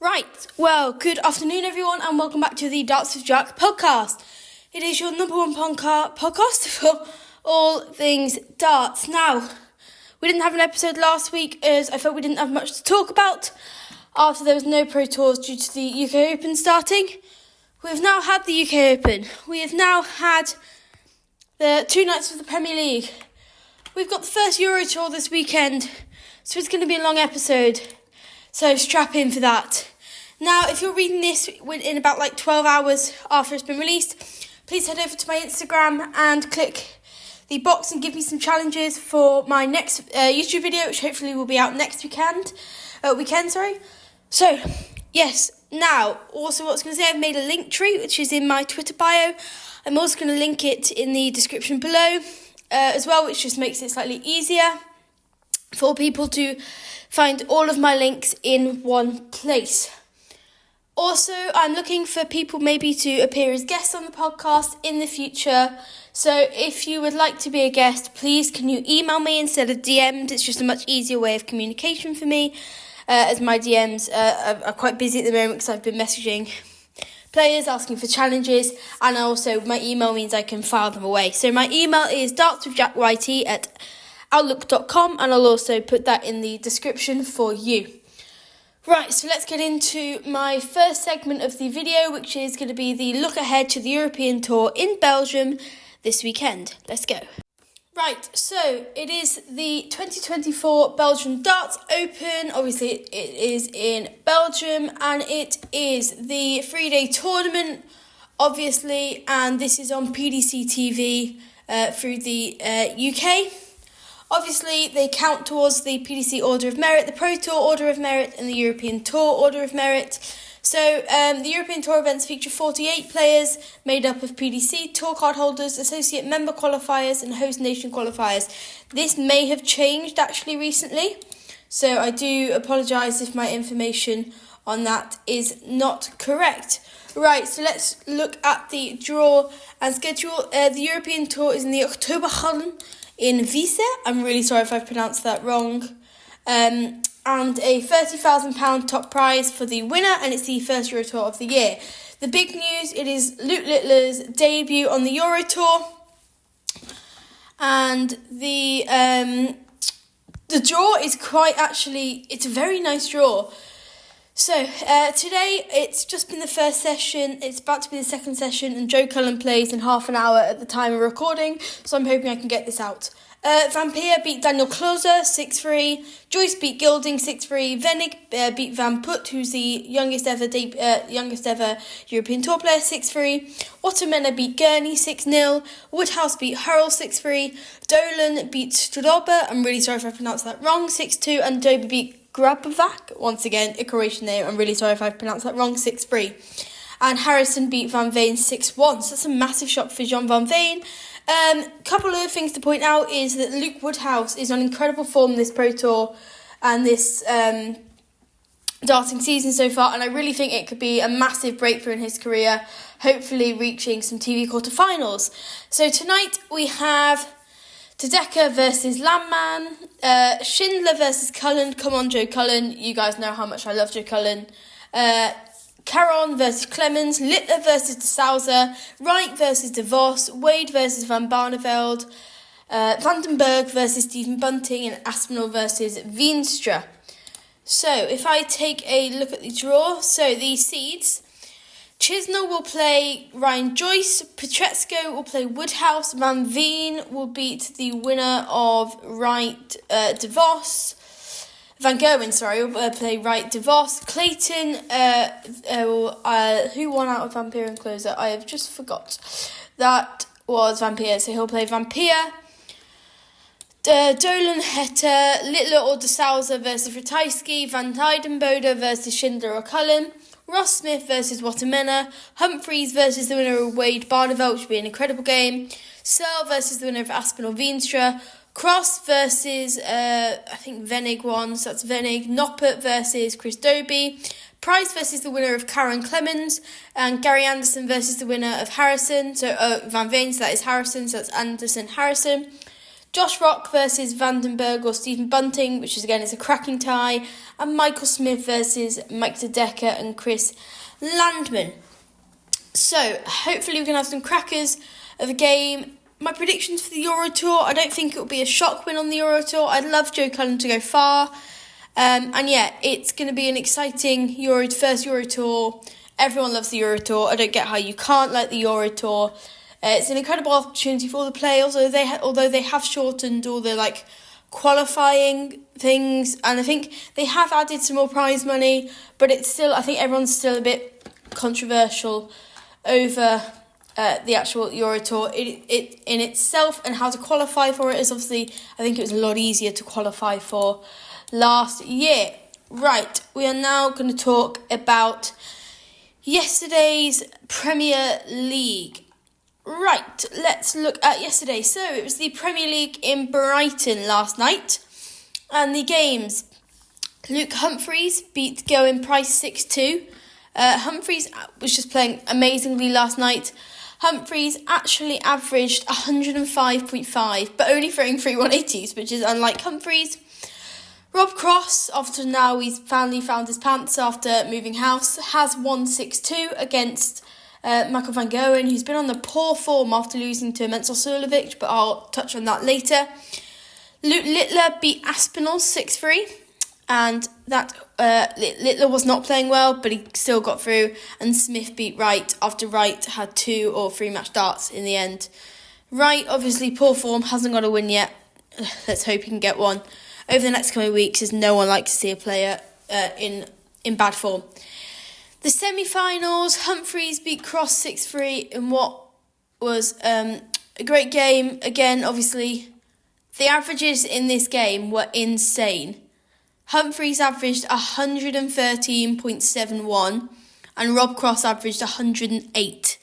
Right, well, good afternoon everyone and welcome back to the Darts with Jack podcast. It is your number one podcast for all things darts. Now, we didn't have an episode last week as I felt we didn't have much to talk about after there was no Pro Tours due to the UK Open starting. We've now had the UK Open. We have now had the 2 nights of the Premier League. We've got the first Euro Tour this weekend, so it's going to be a long episode. So strap in for that. Now, if you're reading this in about 12 hours after it's been released, please head over to my Instagram and click the box and give me some challenges for my next YouTube video, which hopefully will be out next weekend. So, yes, now, also what I was going to say, I've made a link tree, which is in my Twitter bio. I'm also going to link it in the description below as well, which just makes it slightly easier for people to find all of my links in one place. Also, I'm looking for people maybe to appear as guests on the podcast in the future. So if you would like to be a guest, please can you email me instead of DMs? It's just a much easier way of communication for me, as my DMs are quite busy at the moment because I've been messaging players asking for challenges, and also my email means I can file them away. So my email is dartswithjackyt@outlook.com, and I'll also put that in the description for you. Right, so let's get into my first segment of the video, which is going to be the look ahead to the European Tour in Belgium this weekend. Let's go. Right, so it is the 2024 Belgian Darts Open. Obviously, it is in Belgium, and it is the 3-day tournament, obviously, and this is on PDC TV through the UK. Obviously, they count towards the PDC Order of Merit, the Pro Tour Order of Merit, and the European Tour Order of Merit. So, the European Tour events feature 48 players made up of PDC, Tour card holders, associate member qualifiers, and host nation qualifiers. This may have changed actually recently, so I do apologise if my information on that is not correct. Right, so let's look at the draw and schedule. The European Tour is in the Oktoberhallen in Wiese. I'm really sorry if I've pronounced that wrong. And a £30,000 top prize for the winner, and it's the first Euro Tour of the year. The big news, it is Luke Littler's debut on the Euro Tour, and the draw is it's a very nice draw. So, today, it's just been the first session, it's about to be the second session, and Joe Cullen plays in half an hour at the time of recording, so I'm hoping I can get this out. Van Peer beat Daniel Klose 6-3, Joyce beat Gilding 6-3, Venig beat Van Put, who's the youngest ever European Tour player, 6-3, Ottomena beat Gurney 6-0, Woodhouse beat Hurrell 6-3, Dolan beat Studoba, I'm really sorry if I pronounced that wrong, 6-2, and Doby beat Grabovac, once again, a Croatian name, I'm really sorry if I pronounced that wrong, 6-3. And Harrison beat Van Veen 6-1, so that's a massive shock for Jean Van Veen. Couple of things to point out is that Luke Woodhouse is on incredible form this Pro Tour and this darting season so far, and I really think it could be a massive breakthrough in his career, hopefully reaching some TV quarterfinals. So tonight we have Tedeka versus Landman, Schindler versus Cullen. Come on, Joe Cullen. You guys know how much I love Joe Cullen. Caron versus Clemens, Littler versus De Souza, Wright versus De Vos, Wade versus Van Barneveld, Vandenberg versus Stephen Bunting, and Aspinall versus Veenstra. So, if I take a look at the draw, so the seeds, Chisnell will play Ryan Joyce, Petresco will play Woodhouse, Van Veen will beat the winner of Wright De Vos, Van Gerwen, will play Wright De Vos. Clayton, who won out of Van Peer and Closer? I have just forgot. That was Van Peer, so he'll play Van Peer. Dolan Hetter, Littler or De Souza versus Ratajski. Van Dijdenbode versus Schindler or Cullen. Ross Smith versus Watermena. Humphreys versus the winner of Wade Barneveld, which would be an incredible game. Searle versus the winner of Aspinall Veenstra. Cross versus, I think Venig won, so that's Venig. Noppert versus Chris Doby. Price versus the winner of Karen Clemens. And Gary Anderson versus the winner of Harrison. So Van Veen, so that is Harrison, so that's Anderson, Harrison. Josh Rock versus Vandenberg or Stephen Bunting, which is again is a cracking tie. and Michael Smith versus Mike De Decker and Chris Landman. So, hopefully we can have some crackers of a game. My predictions for the Euro Tour, I don't think it will be a shock win on the Euro Tour. I'd love Joe Cullen to go far. And yeah, it's going to be an exciting first Euro Tour. Everyone loves the Euro Tour. I don't get how you can't like the Euro Tour. It's an incredible opportunity for all the players, although they have shortened all the qualifying things, and I think they have added some more prize money, but it's still, I think everyone's still a bit controversial over the actual Euro Tour. It in itself and how to qualify for it is obviously, I think it was a lot easier to qualify for last year. Right, we are now going to talk about yesterday's Premier League. Right, let's look at yesterday. So it was the Premier League in Brighton last night, and the games. Luke Humphries beat Goen Price 6-2. Humphries was just playing amazingly last night. Humphries actually averaged 105.5, but only throwing 3 180s, which is unlike Humphries. Rob Cross, after now he's finally found his pants after moving house, has won 6-2 against Michael van Goen, who's been on the poor form after losing to Mensel Suljovic, but I'll touch on that later. Luke Littler beat Aspinall 6-3, and that Littler was not playing well, but he still got through, and Smith beat Wright after Wright had 2 or 3 match darts in the end. Wright, obviously poor form, hasn't got a win yet. Let's hope he can get one over the next coming weeks, as no one likes to see a player in bad form. The semi-finals, Humphries beat Cross 6-3 in what was a great game. Again, obviously, the averages in this game were insane. Humphries averaged 113.71 and Rob Cross averaged 108.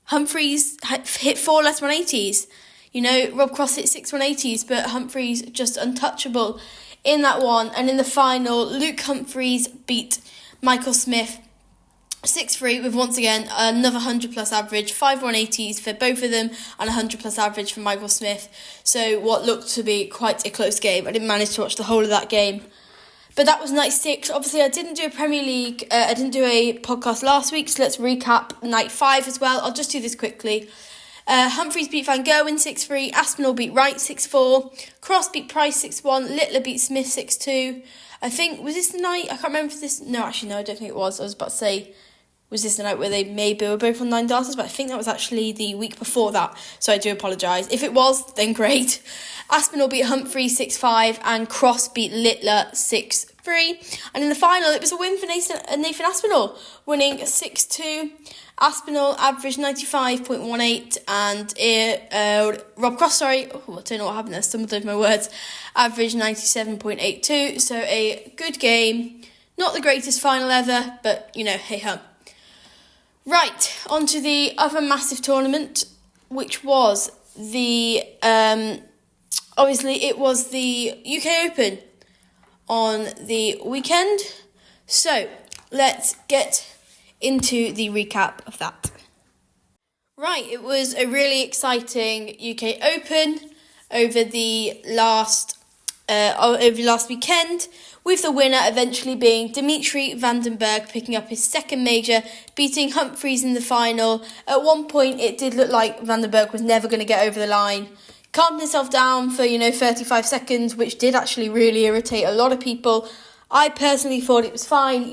Humphries hit 4 less 180s. You know, Rob Cross hit 6 180s, but Humphries just untouchable in that one. And in the final, Luke Humphries beat Michael Smith 6-3 with, once again, another 100-plus average, 5 180s for both of them and 100-plus average for Michael Smith. So what looked to be quite a close game. I didn't manage to watch the whole of that game. But that was night 6. Obviously, I didn't do a Premier League. I didn't do a podcast last week, so let's recap night 5 as well. I'll just do this quickly. Humphries beat Van Goen 6-3, Aspinall beat Wright 6-4, Cross beat Price 6-1, Littler beat Smith 6-2. I think, was this the night? I can't remember if this... No, actually, no, I don't think it was. I was about to say, was this the night where they maybe were both on 9 darters? But I think that was actually the week before that, so I do apologise. If it was, then great. Aspinall beat Humphries 6-5 and Cross beat Littler 6-3. And in the final, it was a win for Nathan Aspinall, winning 6-2. Aspinall averaged 95.18 and Rob Cross, I don't know what happened there, stumbled over my words, averaged 97.82. So a good game. Not the greatest final ever, but, hey-ho. Right, on to the other massive tournament, which was the, obviously it was the UK Open on the weekend. So, let's get into the recap of that. Right, it was a really exciting UK Open over the last weekend, with the winner eventually being Dimitri van den Berg picking up his second major, beating Humphries in the final. At one point, it did look like van den Berg was never going to get over the line. Calmed himself down for 35 seconds, which did actually really irritate a lot of people. I personally thought it was fine.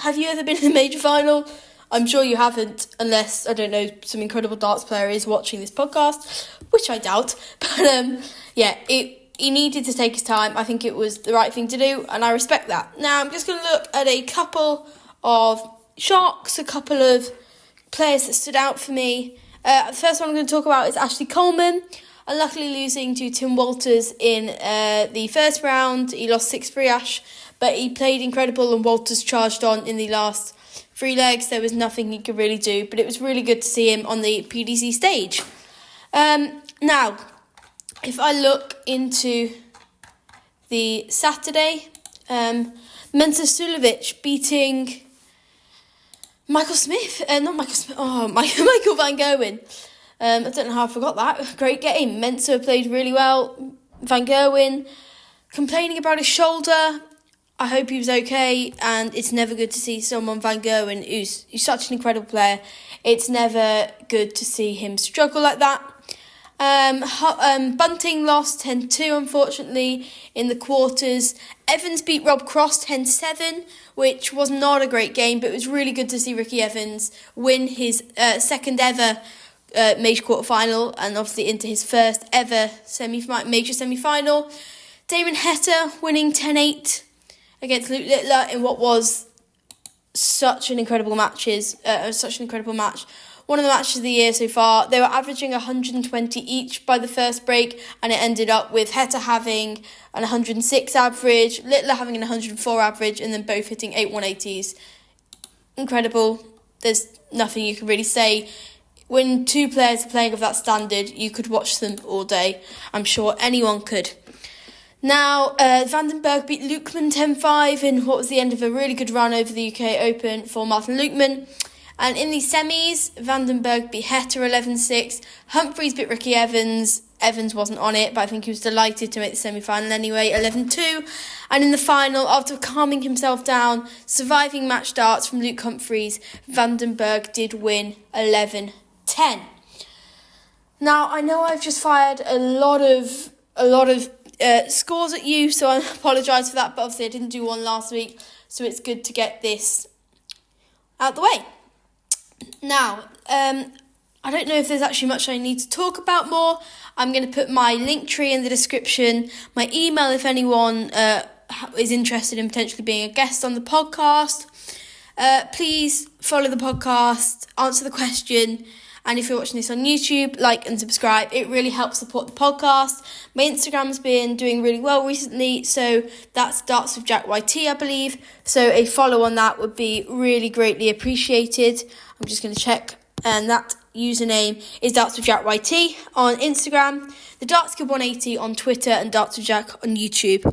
Have you ever been in a major final? I'm sure you haven't, unless, I don't know, some incredible darts player is watching this podcast, which I doubt. But, he needed to take his time. I think it was the right thing to do, and I respect that. Now, I'm just going to look at a couple of shocks, a couple of players that stood out for me. The first one I'm going to talk about is Ashley Coleman, unluckily losing to Tim Walters in the first round. He lost 6-3 Ash, but he played incredible and Walters charged on in the last 3 legs. There was nothing he could really do, but it was really good to see him on the PDC stage. Now, if I look into the Saturday, Mensel Suljovic beating Michael Smith, Michael van Goen. I don't know how I forgot that. Great game. Mensel played really well. Van Goen complaining about his shoulder. I hope he was okay, and it's never good to see someone Van Gerwen, who's such an incredible player. It's never good to see him struggle like that. Bunting lost 10-2, unfortunately, in the quarters. Evans beat Rob Cross 10-7, which was not a great game, but it was really good to see Ricky Evans win his second ever major quarterfinal, and obviously into his first ever major semi-final. Damon Heta winning 10-8 against Luke Littler in what was such an incredible match. One of the matches of the year so far. They were averaging 120 each by the first break, and it ended up with Heta having an 106 average, Littler having an 104 average, and then both hitting 8-180s. Incredible. There's nothing you can really say. When two players are playing of that standard, you could watch them all day. I'm sure anyone could. Now, Vandenberg beat Lukman 10-5 in what was the end of a really good run over the UK Open for Martin Lukman. And in the semis, Vandenberg beat Heta 11-6. Humphreys beat Ricky Evans. Evans wasn't on it, but I think he was delighted to make the semi-final anyway, 11-2. And in the final, after calming himself down, surviving match darts from Luke Humphreys, Vandenberg did win 11-10. Now, I know I've just fired a lot of scores at you, so I apologise for that, but obviously I didn't do one last week, so it's good to get this out the way. Now, I don't know if there's actually much I need to talk about more. I'm going to put my link tree in the description, my email if anyone is interested in potentially being a guest on the podcast. Please follow the podcast, answer the question, and if you're watching this on YouTube, like and subscribe. It really helps support the podcast. My Instagram's been doing really well recently, so that's dartswithjack.ee, I believe. So a follow on that would be really greatly appreciated. I'm just going to check, and that username is dartswithjack.ee on Instagram, the Dartskid 180 on Twitter, and dartswithjack on YouTube.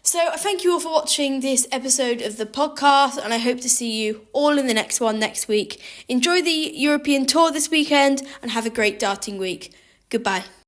So I thank you all for watching this episode of the podcast, and I hope to see you all in the next one next week. Enjoy the European tour this weekend, and have a great darting week. Goodbye.